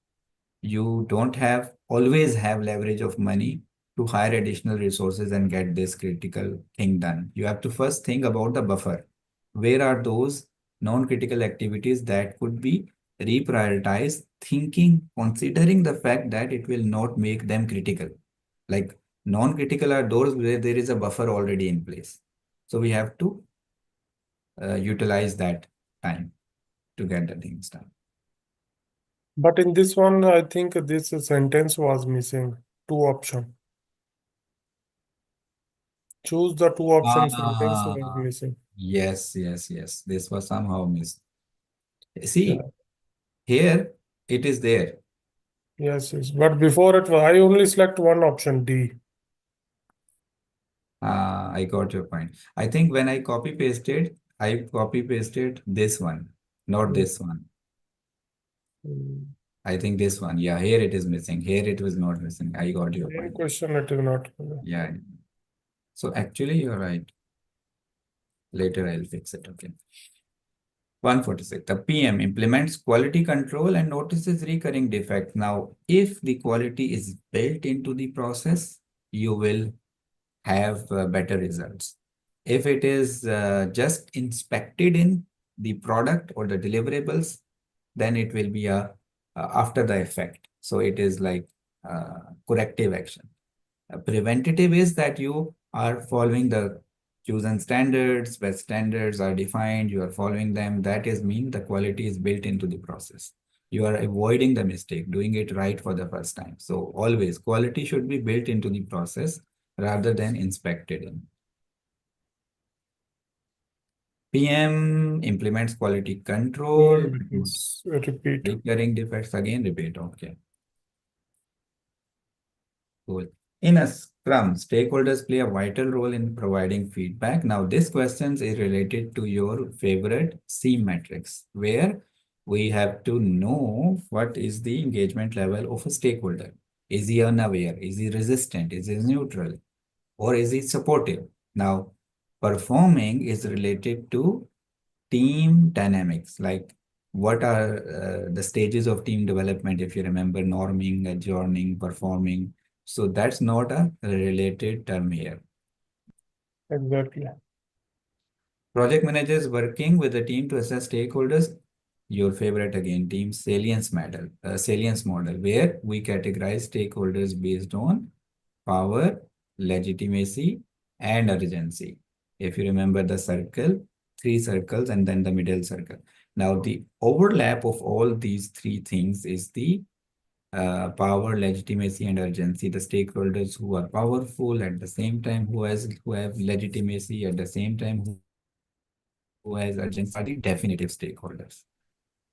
you don't have always have leverage of money to hire additional resources and get this critical thing done. You have to first think about the buffer. Where are those non-critical activities that could be reprioritized, thinking, considering the fact that it will not make them critical. Like non-critical are those where there is a buffer already in place. So we have to utilize that time to get the things done. But in this one, I think this sentence was missing. Two option. Choose the two option sentence was Ah, missing. yes, yes, yes. This was somehow missed. Yeah. See, here it is there. Yes, yes. But before it, I only select one option, D. I got your point. I think when I copy pasted this one, not Mm. this one. Mm. I think this one. Yeah, here it is missing. Here it was not missing. I got your Same point. question, it is not. Yeah. So actually, you're right. Later, I'll fix it. Okay. 146. The PM implements quality control and notices recurring defects. Now, if the quality is built into the process, you will have better results. If it is just inspected in the product or the deliverables, then it will be a after the effect. So it is like corrective action. Preventative is that you are following the chosen standards, best standards are defined, you are following them. That is mean the quality is built into the process. You are avoiding the mistake, doing it right for the first time. So always quality should be built into the process rather than inspected in. PM implements quality control, Repeats, repeat. recurring defects again, repeat. Okay. Cool. In a Scrum, stakeholders play a vital role in providing feedback. Now, this question is related to your favorite C metrics, where we have to know what is the engagement level of a stakeholder. Is he unaware? Is he resistant? Is he neutral? Or is he supportive? Now, performing is related to team dynamics, like what are the stages of team development, if you remember norming, adjourning, performing. So that's not a related term here. Exactly. Project managers working with the team to assess stakeholders. Your favorite again, team salience model, where we categorize stakeholders based on power, legitimacy, and urgency. If you remember the circle, three circles, and then the middle circle. Now, the overlap of all these three things is the power, legitimacy, and urgency. The stakeholders who are powerful at the same time, who have legitimacy at the same time, who has urgency, are the definitive stakeholders.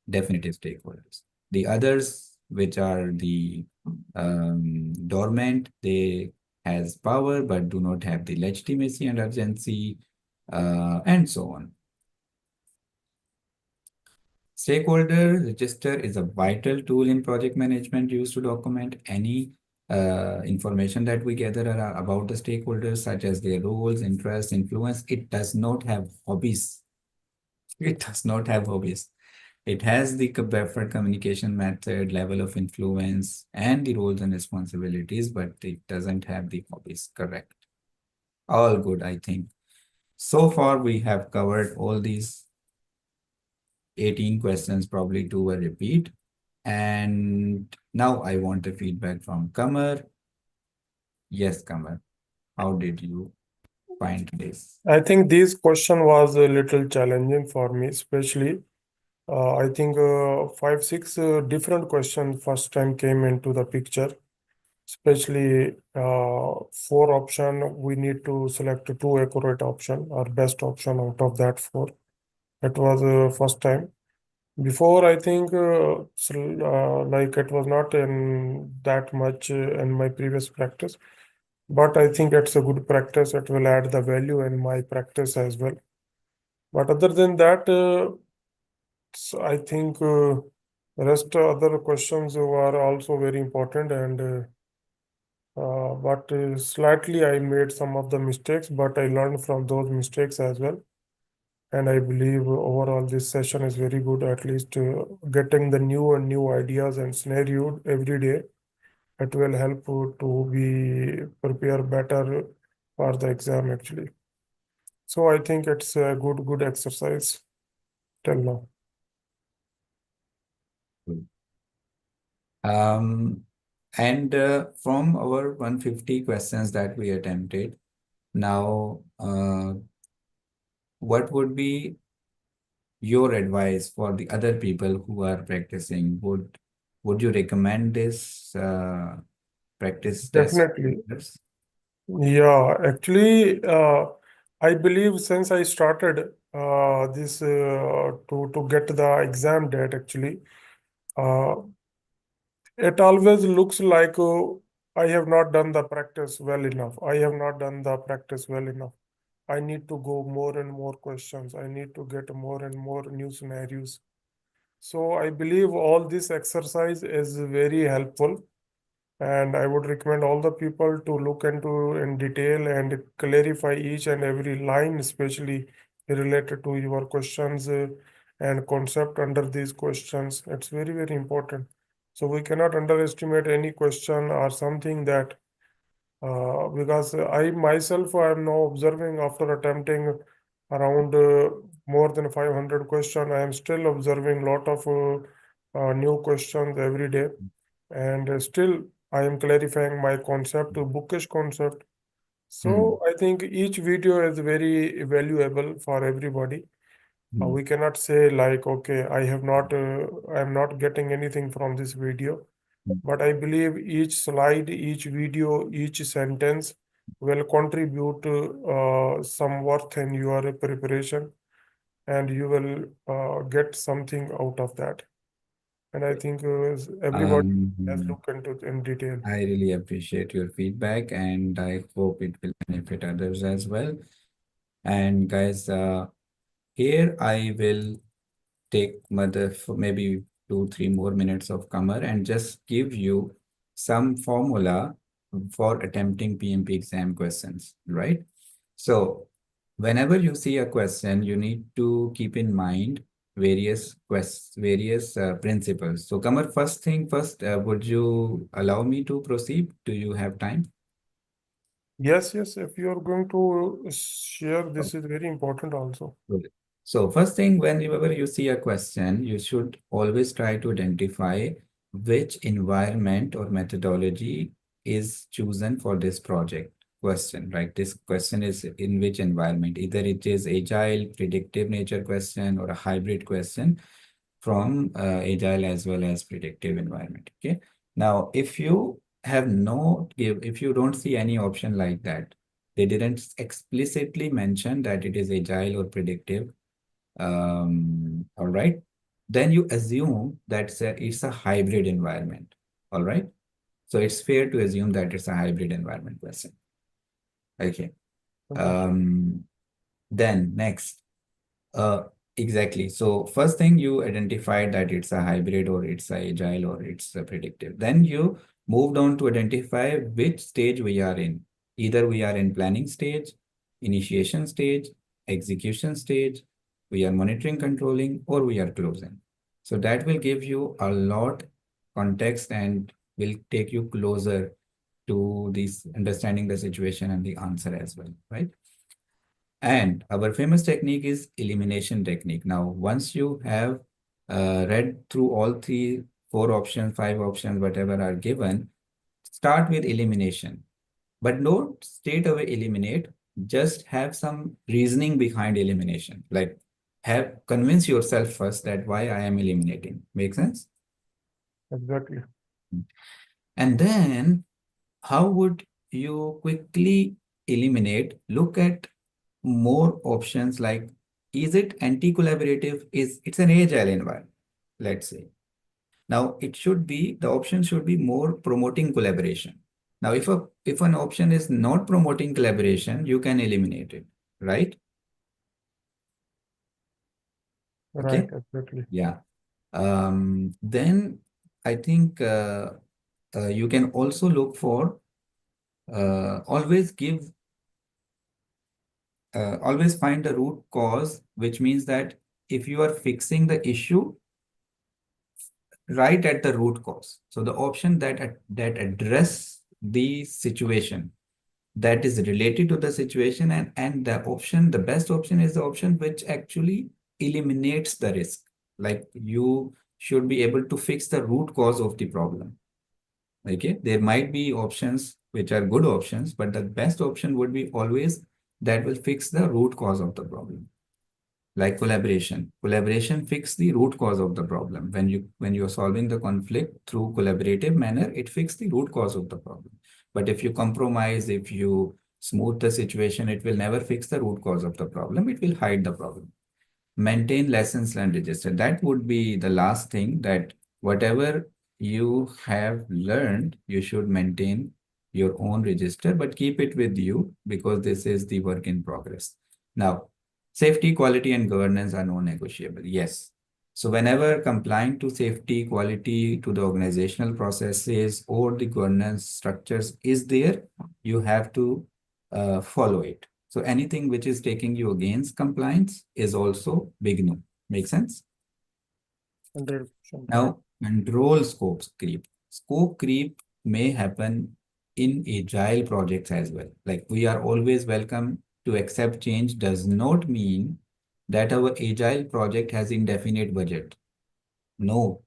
Definitive stakeholders. The others, which are the dormant, they has power but do not have the legitimacy and urgency, and so on. Stakeholder register is a vital tool in project management used to document any information that we gather about the stakeholders, such as their roles, interests, influence. It does not have hobbies. It does not have hobbies. It has the preferred communication method, level of influence, and the roles and responsibilities, but it doesn't have the hobbies. Correct. All good, I think. So far, we have covered all these 18 questions, probably two were repeat. And now I want a feedback from Kamar. Yes, Kamar. How did you find this? I think this question was a little challenging for me, especially. I think five, six different questions first time came into the picture. Especially four option, we need to select two accurate option or best option out of that four. It was first time. Before, I think like it was not in that much in my previous practice, but I think it's a good practice. It will add the value in my practice as well. But other than that, I think rest other questions were also very important, and but slightly I made some of the mistakes, but I learned from those mistakes as well. And I believe overall this session is very good, at least getting the new and new ideas and scenario every day. It will help to be prepare better for the exam actually. So I think it's a good exercise till now. Um, and from our 150 questions that we attempted, now what would be your advice for the other people who are practicing? Would you recommend this practice test? Definitely. Yeah, actually, I believe since I started this to get the exam date actually, uh, it always looks like I have not done the practice well enough. I have not done the practice well enough. I need to go more and more questions. I need to get more and more new scenarios. So I believe all this exercise is very helpful, and I would recommend all the people to look into in detail and clarify each and every line, especially related to your questions and concept under these questions. It's very, very important. So we cannot underestimate any question or something that because I myself am now observing after attempting around more than 500 questions, I am still observing lot of new questions every day, and still I am clarifying my concept to bookish concept. Hmm. So I think each video is very valuable for everybody. Hmm. We cannot say like, okay, I am not getting anything from this video. But I believe each slide, each video, each sentence will contribute some worth in your preparation, and you will get something out of that. And I think everybody has Um, looked into in detail. I really appreciate your feedback and I hope it will benefit others as well. And guys, here I will take mother for maybe 2, 3 more minutes of cover and just give you some formula for attempting PMP exam questions, right? So whenever you see a question, you need to keep in mind various principles. So Kamar, first thing first, would you allow me to proceed? Do you have time? Yes, yes, if you are going to share, this is very important also. Good. So first thing, whenever you see a question, you should always try to identify which environment or methodology is chosen for this project question, right? This question is in which environment? Either it is agile, predictive nature question or a hybrid question from agile as well as predictive environment. Okay. Now, if you don't see any option like that, they didn't explicitly mention that it is agile or predictive. All right. Then you assume that it's a hybrid environment. All right. So it's fair to assume that it's a hybrid environment question. Okay. Okay. Um, then next. Uh, exactly. So first thing you identified that it's a hybrid or it's a agile or it's a predictive. Then you moved on to identify which stage we are in. Either we are in planning stage, initiation stage, execution stage, we are monitoring, controlling, or we are closing. So that will give you a lot context and will take you closer to this understanding the situation and the answer as well, right? And our famous technique is elimination technique. Now, once you have read through all three, four options, five options, whatever are given, start with elimination. But don't straight away eliminate. Just have some reasoning behind elimination. Like have convince yourself first that why I am eliminating. Make sense? Exactly. And then how would you quickly eliminate? Look at more options like Is it anti-collaborative? It's an agile environment, let's say. Now it should be, the option should be more promoting collaboration. Now if an option is not promoting collaboration, you can eliminate it, right? Right, Okay. exactly. Yeah. Then I think you can also look for always give always find the root cause, which means that if you are fixing the issue right at the root cause, so the option that address the situation that is related to the situation, and the best option is the option which actually eliminates the risk. Like you should be able to fix the root cause of the problem. Okay, there might be options which are good options, but the best option would be always that will fix the root cause of the problem. Like collaboration fix the root cause of the problem. When you're solving the conflict through collaborative manner, it fix the root cause of the problem. But if you compromise, if you smooth the situation, it will never fix the root cause of the problem. It will hide the problem. Maintain lessons learned register. That would be the last thing, that whatever you have learned, you should maintain your own register, but keep it with you because this is the work in progress. Now, safety, quality, and governance are non-negotiable. Yes. So whenever complying to safety, quality, to the organizational processes or the governance structures is there, you have to follow it. So anything which is taking you against compliance is also big no. Make sense? 100%. Now, control scope creep. Scope creep may happen in agile projects as well. Like we are always welcome to accept change does not mean that our agile project has indefinite budget. No,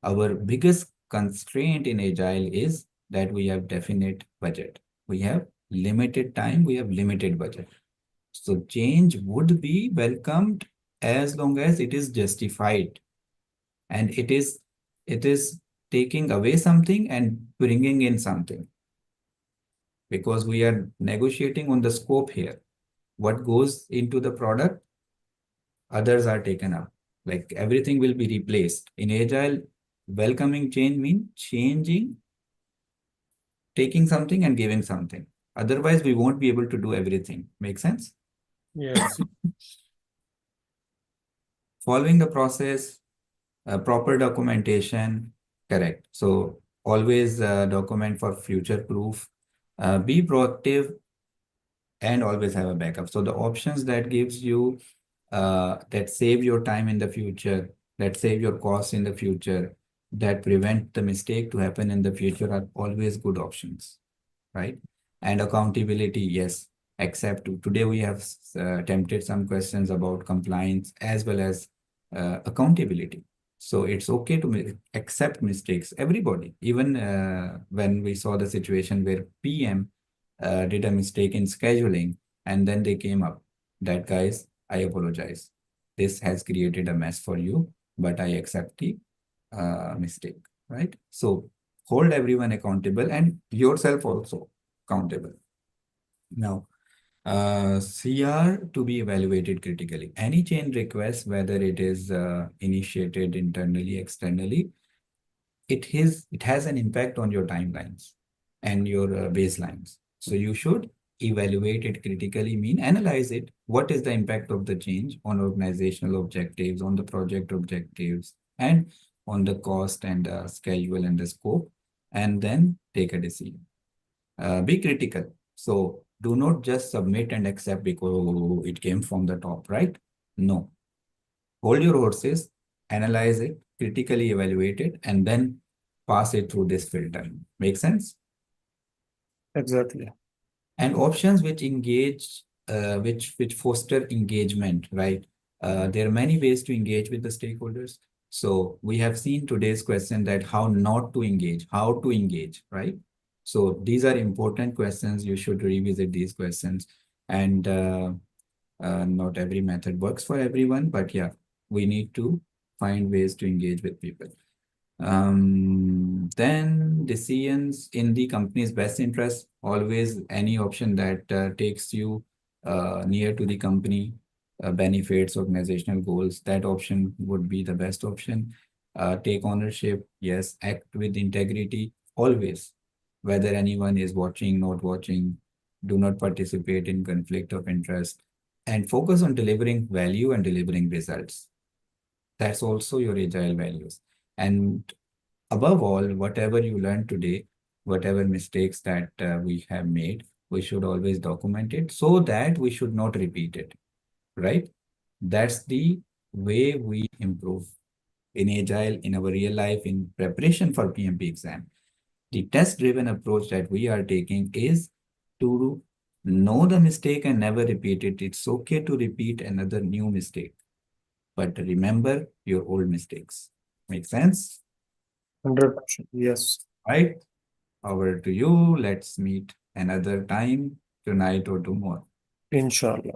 our biggest constraint in agile is that we have definite budget. We have limited time, we have limited budget. So change would be welcomed as long as it is justified and it is taking away something and bringing in something, because we are negotiating on the scope here. What goes into the product, others are taken up. Like everything will be replaced. In agile, welcoming change means changing, taking something and giving something. Otherwise, we won't be able to do everything. Make sense? Yes, Following the process, proper documentation, correct. So always document for future proof, be proactive, and always have a backup. So the options that gives you that save your time in the future, that save your costs in the future, that prevent the mistake to happen in the future are always good options, right? And accountability, yes. Except today we have attempted some questions about compliance as well as accountability. So it's okay to accept mistakes. Everybody, even when we saw the situation where PM did a mistake in scheduling, and then they came up that, guys, I apologize. This has created a mess for you, but I accept the mistake, right? So hold everyone accountable and yourself also accountable. Now, CR to be evaluated critically. Any change request, whether it is initiated internally, externally, it has an impact on your timelines and your baselines. So you should evaluate it critically, mean analyze it. What is the impact of the change on organizational objectives, on the project objectives, and on the cost and schedule and the scope, and then take a decision. Be critical. So do not just submit and accept because it came from the top, right? No. Hold your horses, analyze it, critically evaluate it, and then pass it through this filter. Make sense? exactly. And options which engage, which foster engagement, right? There are many ways to engage with the stakeholders. So we have seen today's question that how not to engage, how to engage, right? So these are important questions. You should revisit these questions. And not every method works for everyone, but yeah, we need to find ways to engage with people. Then decisions in the company's best interest, always any option that takes you near to the company, benefits, organizational goals, that option would be the best option. Take ownership, yes, act with integrity, always. Whether anyone is watching, not watching, do not participate in conflict of interest, and focus on delivering value and delivering results. That's also your agile values. And above all, whatever you learn today, whatever mistakes that we have made, we should always document it so that we should not repeat it, right? That's the way we improve in agile, in our real life, in preparation for PMP exam. The test-driven approach that we are taking is to know the mistake and never repeat it. It's okay to repeat another new mistake, but remember your old mistakes. Make sense? 100%. Yes. Right? Over to you. Let's meet another time, tonight or tomorrow. Inshallah.